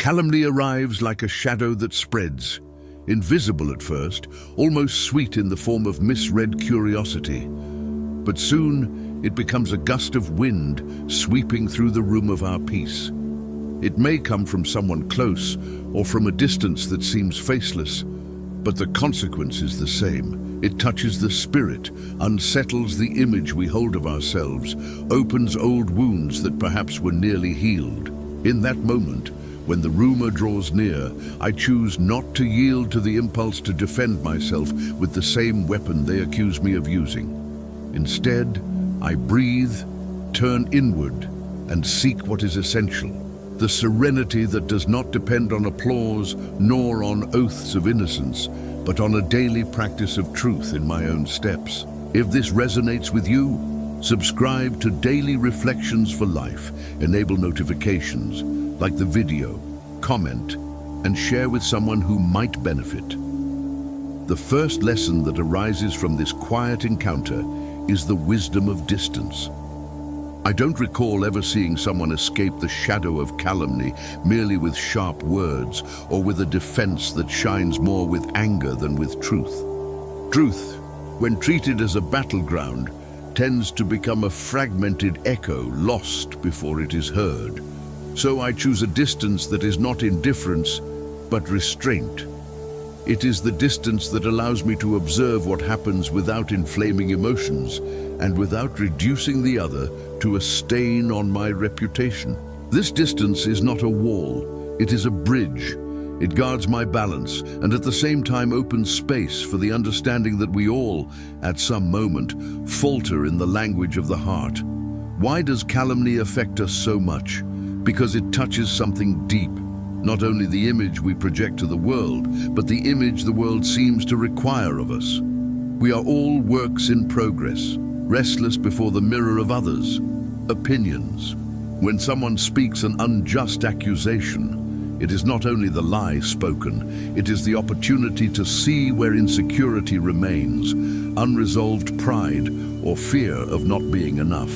Calumny arrives like a shadow that spreads, invisible at first, almost sweet in the form of misread curiosity. But soon it becomes a gust of wind sweeping through the room of our peace. It may come from someone close or from a distance that seems faceless, but the consequence is the same. It touches the spirit, unsettles the image we hold of ourselves, opens old wounds that perhaps were nearly healed. In that moment, when the rumor draws near, I choose not to yield to the impulse to defend myself with the same weapon they accuse me of using. Instead, I breathe, turn inward, and seek what is essential. The serenity that does not depend on applause nor on oaths of innocence, but on a daily practice of truth in my own steps. If this resonates with you, subscribe to Daily Reflections for Life, enable notifications, like the video, comment, and share with someone who might benefit. The first lesson that arises from this quiet encounter is the wisdom of distance. I don't recall ever seeing someone escape the shadow of calumny merely with sharp words or with a defense that shines more with anger than with truth. Truth, when treated as a battleground, tends to become a fragmented echo lost before it is heard. So I choose a distance that is not indifference, but restraint. It is the distance that allows me to observe what happens without inflaming emotions and without reducing the other to a stain on my reputation. This distance is not a wall, it is a bridge. It guards my balance and at the same time opens space for the understanding that we all, at some moment, falter in the language of the heart. Why does calumny affect us so much? Because it touches something deep. Not only the image we project to the world, but the image the world seems to require of us. We are all works in progress, restless before the mirror of others. Opinions. When someone speaks an unjust accusation, it is not only the lie spoken, it is the opportunity to see where insecurity remains, unresolved pride, or fear of not being enough.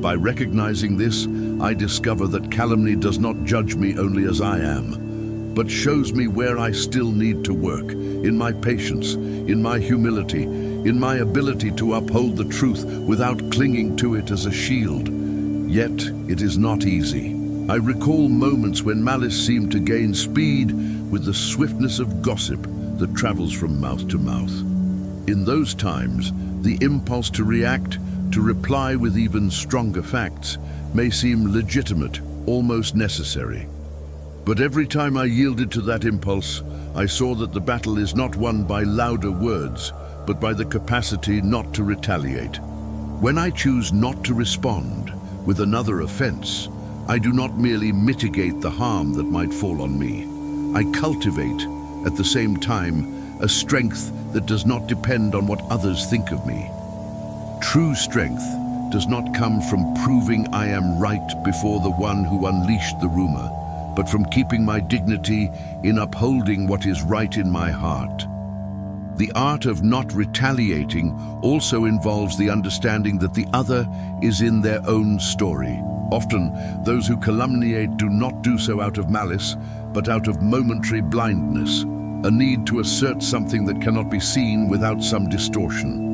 By recognizing this, I discover that calumny does not judge me only as I am, but shows me where I still need to work, in my patience, in my humility, in my ability to uphold the truth without clinging to it as a shield. Yet, it is not easy. I recall moments when malice seemed to gain speed with the swiftness of gossip that travels from mouth to mouth. In those times, the impulse to react, to reply with even stronger facts, may seem legitimate, almost necessary. But every time I yielded to that impulse, I saw that the battle is not won by louder words, but by the capacity not to retaliate. When I choose not to respond with another offense, I do not merely mitigate the harm that might fall on me. I cultivate, at the same time, a strength that does not depend on what others think of me. True strength does not come from proving I am right before the one who unleashed the rumor, but from keeping my dignity in upholding what is right in my heart. The art of not retaliating also involves the understanding that the other is in their own story. Often, those who calumniate do not do so out of malice, but out of momentary blindness, a need to assert something that cannot be seen without some distortion.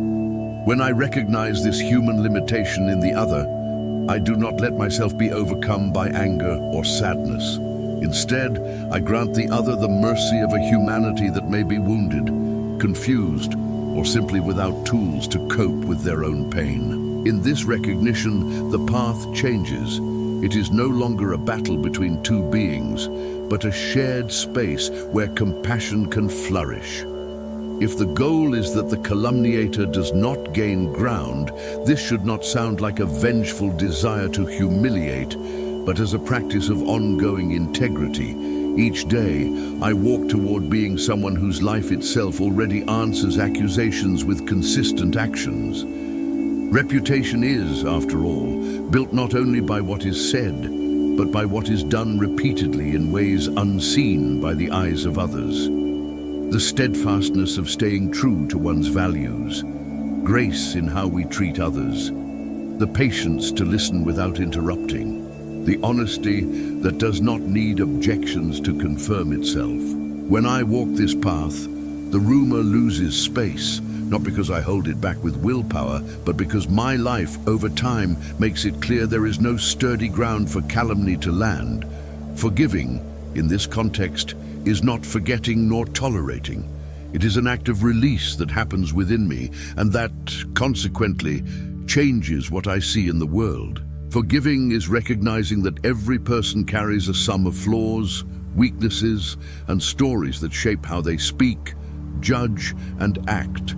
When I recognize this human limitation in the other, I do not let myself be overcome by anger or sadness. Instead, I grant the other the mercy of a humanity that may be wounded, confused, or simply without tools to cope with their own pain. In this recognition, the path changes. It is no longer a battle between two beings, but a shared space where compassion can flourish. If the goal is that the calumniator does not gain ground, this should not sound like a vengeful desire to humiliate, but as a practice of ongoing integrity. Each day, I walk toward being someone whose life itself already answers accusations with consistent actions. Reputation is, after all, built not only by what is said, but by what is done repeatedly in ways unseen by the eyes of others. The steadfastness of staying true to one's values, grace in how we treat others, the patience to listen without interrupting, the honesty that does not need objections to confirm itself. When I walk this path, the rumor loses space, not because I hold it back with willpower, but because my life over time makes it clear there is no sturdy ground for calumny to land. Forgiving, in this context, is not forgetting nor tolerating. It is an act of release that happens within me, and that, consequently, changes what I see in the world. Forgiving is recognizing that every person carries a sum of flaws, weaknesses, and stories that shape how they speak, judge, and act.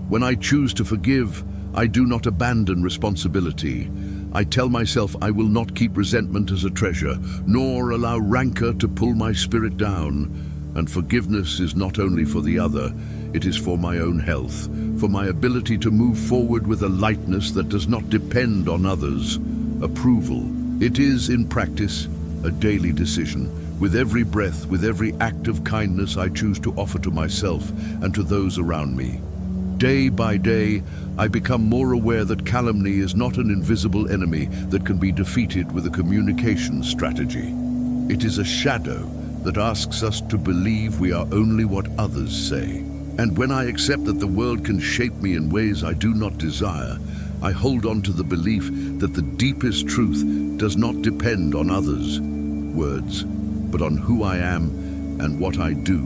When I choose to forgive, I do not abandon responsibility. I tell myself I will not keep resentment as a treasure, nor allow rancor to pull my spirit down. And forgiveness is not only for the other, it is for my own health, for my ability to move forward with a lightness that does not depend on others' approval. It is, in practice, a daily decision. With every breath, with every act of kindness I choose to offer to myself and to those around me. Day by day, I become more aware that calumny is not an invisible enemy that can be defeated with a communication strategy. It is a shadow that asks us to believe we are only what others say. And when I accept that the world can shape me in ways I do not desire, I hold on to the belief that the deepest truth does not depend on others' words, but on who I am and what I do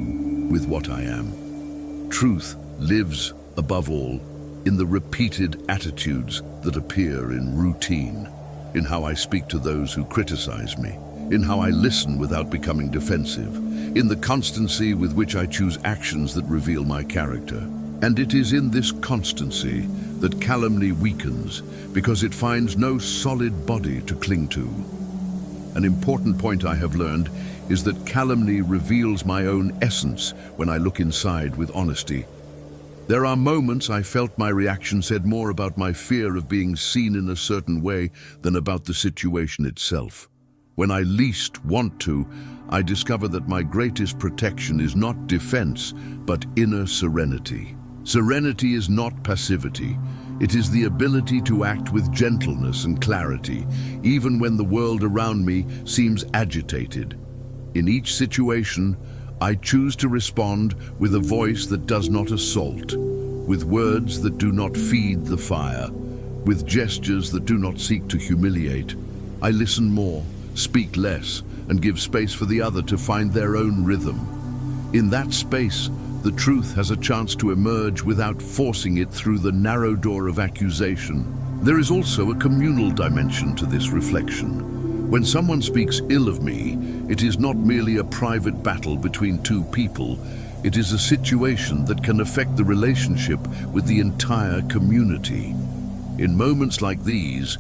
with what I am. Truth lives, above all, in the repeated attitudes that appear in routine, in how I speak to those who criticize me, in how I listen without becoming defensive, in the constancy with which I choose actions that reveal my character. And it is in this constancy that calumny weakens, because it finds no solid body to cling to. An important point I have learned is that calumny reveals my own essence when I look inside with honesty. There are moments I felt my reaction said more about my fear of being seen in a certain way than about the situation itself. When I least want to, I discover that my greatest protection is not defense, but inner serenity. Serenity is not passivity. It is the ability to act with gentleness and clarity, even when the world around me seems agitated. In each situation, I choose to respond with a voice that does not assault, with words that do not feed the fire, with gestures that do not seek to humiliate. I listen more, speak less, and give space for the other to find their own rhythm. In that space, the truth has a chance to emerge without forcing it through the narrow door of accusation. There is also a communal dimension to this reflection. When someone speaks ill of me, it is not merely a private battle between two people. It is a situation that can affect the relationship with the entire community. In moments like these,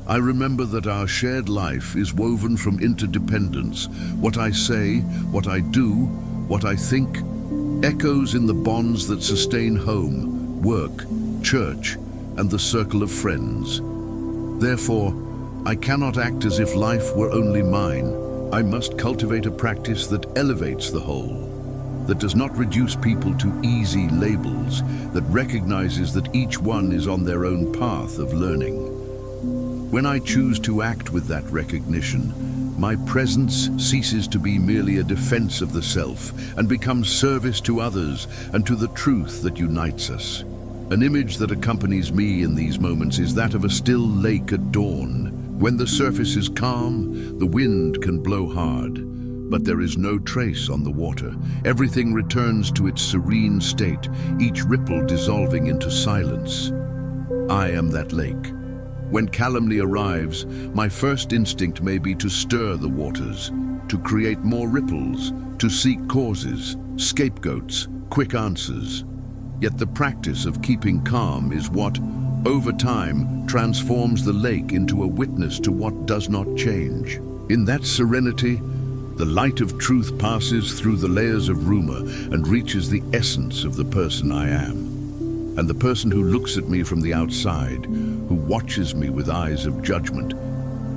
I remember that our shared life is woven from interdependence. What I say, what I do, what I think, echoes in the bonds that sustain home, work, church, and the circle of friends. Therefore, I cannot act as if life were only mine. I must cultivate a practice that elevates the whole, that does not reduce people to easy labels, that recognizes that each one is on their own path of learning. When I choose to act with that recognition, my presence ceases to be merely a defense of the self and becomes service to others and to the truth that unites us. An image that accompanies me in these moments is that of a still lake at dawn. When the surface is calm, the wind can blow hard, but there is no trace on the water. Everything returns to its serene state, each ripple dissolving into silence. I am that lake. When calumny arrives, my first instinct may be to stir the waters, to create more ripples, to seek causes, scapegoats, quick answers. Yet the practice of keeping calm is what, over time, transforms the lake into a witness to what does not change. In that serenity, the light of truth passes through the layers of rumor and reaches the essence of the person I am. And the person who looks at me from the outside, who watches me with eyes of judgment,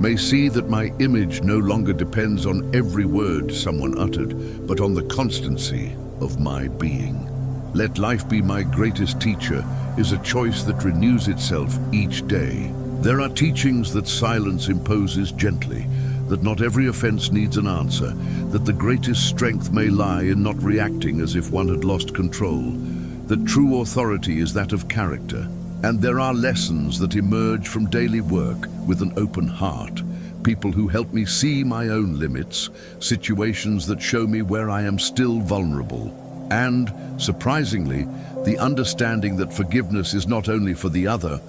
may see that my image no longer depends on every word someone uttered, but on the constancy of my being. Let life be my greatest teacher is a choice that renews itself each day. There are teachings that silence imposes gently, that not every offense needs an answer, that the greatest strength may lie in not reacting as if one had lost control, that true authority is that of character. And there are lessons that emerge from daily work with an open heart, people who help me see my own limits, situations that show me where I am still vulnerable. And, surprisingly, the understanding that forgiveness is not only for the other,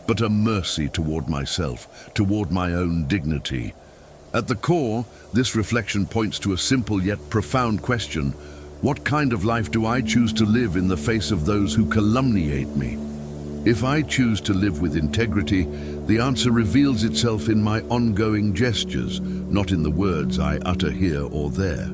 but a mercy toward myself, toward my own dignity. At the core, this reflection points to a simple yet profound question: what kind of life do I choose to live in the face of those who calumniate me? If I choose to live with integrity, the answer reveals itself in my ongoing gestures, not in the words I utter here or there.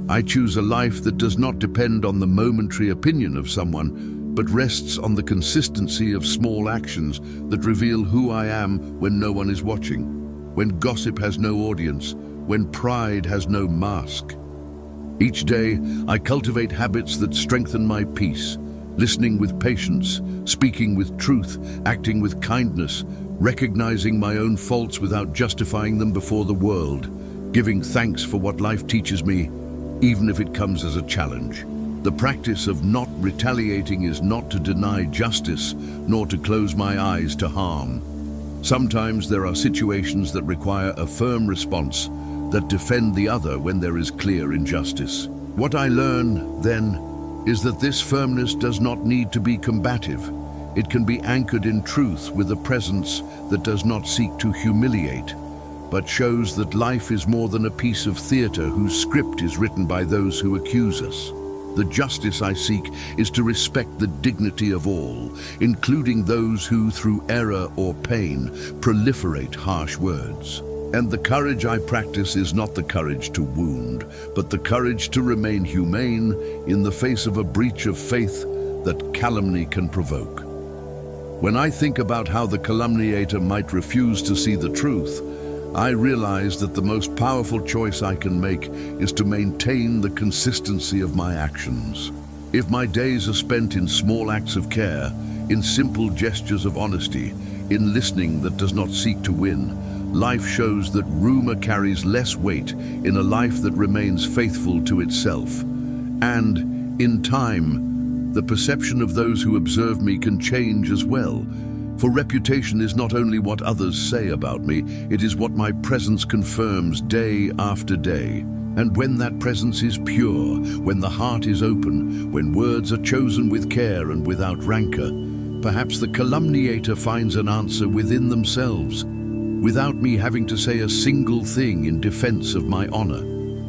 I choose a life that does not depend on the momentary opinion of someone, but rests on the consistency of small actions that reveal who I am when no one is watching, when gossip has no audience, when pride has no mask. Each day, I cultivate habits that strengthen my peace, listening with patience, speaking with truth, acting with kindness, recognizing my own faults without justifying them before the world, giving thanks for what life teaches me, even if it comes as a challenge. The practice of not retaliating is not to deny justice, nor to close my eyes to harm. Sometimes there are situations that require a firm response, that defend the other when there is clear injustice. What I learn, then, is that this firmness does not need to be combative. It can be anchored in truth with a presence that does not seek to humiliate, but shows that life is more than a piece of theater whose script is written by those who accuse us. The justice I seek is to respect the dignity of all, including those who, through error or pain, proliferate harsh words. And the courage I practice is not the courage to wound, but the courage to remain humane in the face of a breach of faith that calumny can provoke. When I think about how the calumniator might refuse to see the truth, I realize that the most powerful choice I can make is to maintain the consistency of my actions. If my days are spent in small acts of care, in simple gestures of honesty, in listening that does not seek to win, life shows that rumor carries less weight in a life that remains faithful to itself. And, in time, the perception of those who observe me can change as well. For reputation is not only what others say about me, it is what my presence confirms day after day. And when that presence is pure, when the heart is open, when words are chosen with care and without rancor, perhaps the calumniator finds an answer within themselves, without me having to say a single thing in defense of my honor.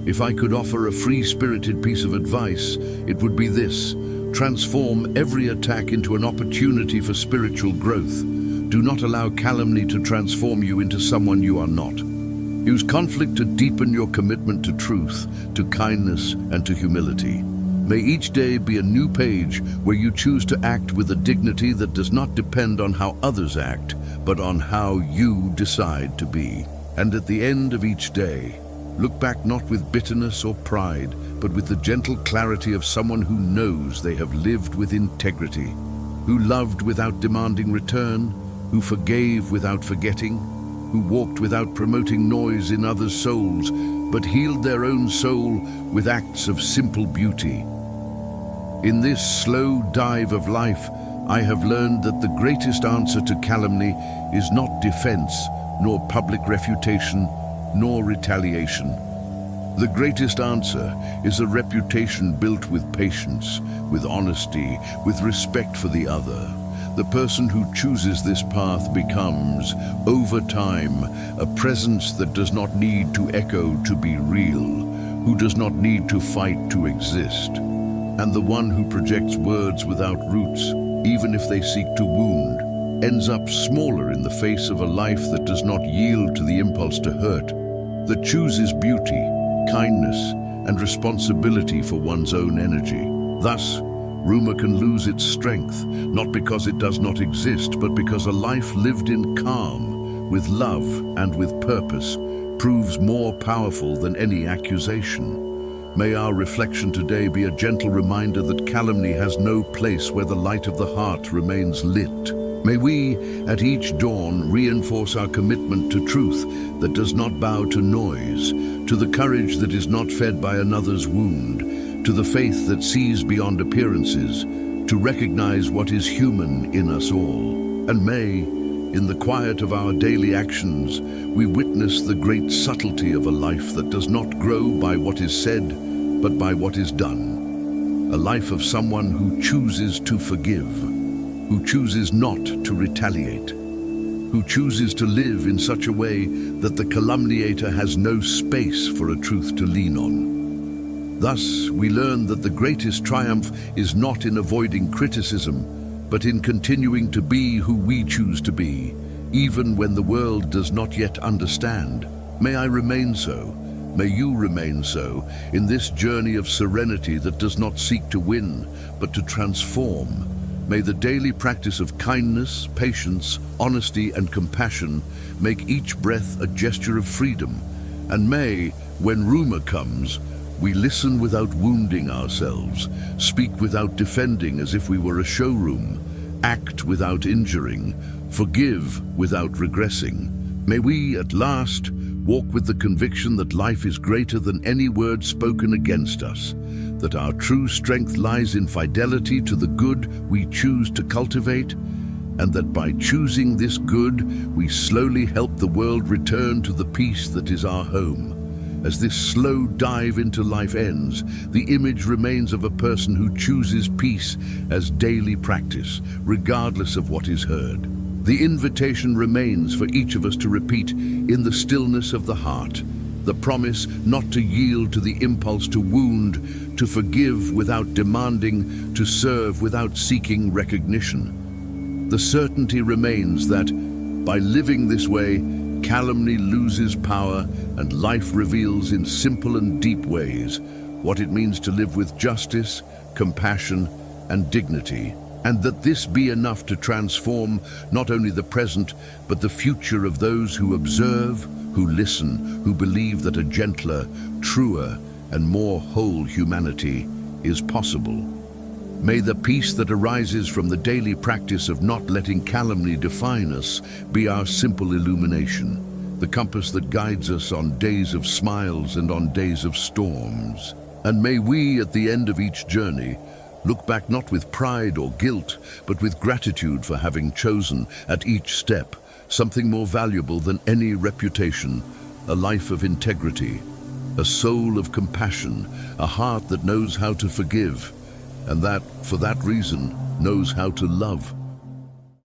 If I could offer a free-spirited piece of advice, it would be this: transform every attack into an opportunity for spiritual growth. Do not allow calumny to transform you into someone you are not. Use conflict to deepen your commitment to truth, to kindness, and to humility. May each day be a new page where you choose to act with a dignity that does not depend on how others act, but on how you decide to be. And at the end of each day, look back not with bitterness or pride, but with the gentle clarity of someone who knows they have lived with integrity, who loved without demanding return, who forgave without forgetting, who walked without promoting noise in others' souls, but healed their own soul with acts of simple beauty. In this slow dive of life, I have learned that the greatest answer to calumny is not defense, nor public refutation, nor retaliation. The greatest answer is a reputation built with patience, with honesty, with respect for the other. The person who chooses this path becomes, over time, a presence that does not need to echo to be real, who does not need to fight to exist. And the one who projects words without roots, even if they seek to wound, ends up smaller in the face of a life that does not yield to the impulse to hurt, that chooses beauty, kindness, and responsibility for one's own energy. Thus, rumor can lose its strength, not because it does not exist, but because a life lived in calm, with love and with purpose, proves more powerful than any accusation. May our reflection today be a gentle reminder that calumny has no place where the light of the heart remains lit. May we, at each dawn, reinforce our commitment to truth that does not bow to noise, to the courage that is not fed by another's wound, to the faith that sees beyond appearances, to recognize what is human in us all. And may, in the quiet of our daily actions, we witness the great subtlety of a life that does not grow by what is said, but by what is done. A life of someone who chooses to forgive, who chooses not to retaliate, who chooses to live in such a way that the calumniator has no space for a truth to lean on. Thus, we learn that the greatest triumph is not in avoiding criticism, but in continuing to be who we choose to be, even when the world does not yet understand. May I remain so. May you remain so in this journey of serenity that does not seek to win, but to transform. May the daily practice of kindness, patience, honesty, and compassion make each breath a gesture of freedom. And may, when rumor comes, we listen without wounding ourselves, speak without defending as if we were a showroom, act without injuring, forgive without regressing. May we, at last, walk with the conviction that life is greater than any word spoken against us, that our true strength lies in fidelity to the good we choose to cultivate, and that by choosing this good, we slowly help the world return to the peace that is our home. As this slow dive into life ends, the image remains of a person who chooses peace as daily practice, regardless of what is heard. The invitation remains for each of us to repeat in the stillness of the heart, the promise not to yield to the impulse to wound, to forgive without demanding, to serve without seeking recognition. The certainty remains that, by living this way, calumny loses power and life reveals in simple and deep ways what it means to live with justice, compassion, and dignity. And that this be enough to transform not only the present, but the future of those who observe, who listen, who believe that a gentler, truer, and more whole humanity is possible. May the peace that arises from the daily practice of not letting calumny define us be our simple illumination, the compass that guides us on days of smiles and on days of storms. And may we, at the end of each journey, look back not with pride or guilt, but with gratitude for having chosen, at each step, something more valuable than any reputation, a life of integrity, a soul of compassion, a heart that knows how to forgive, and that, for that reason, knows how to love.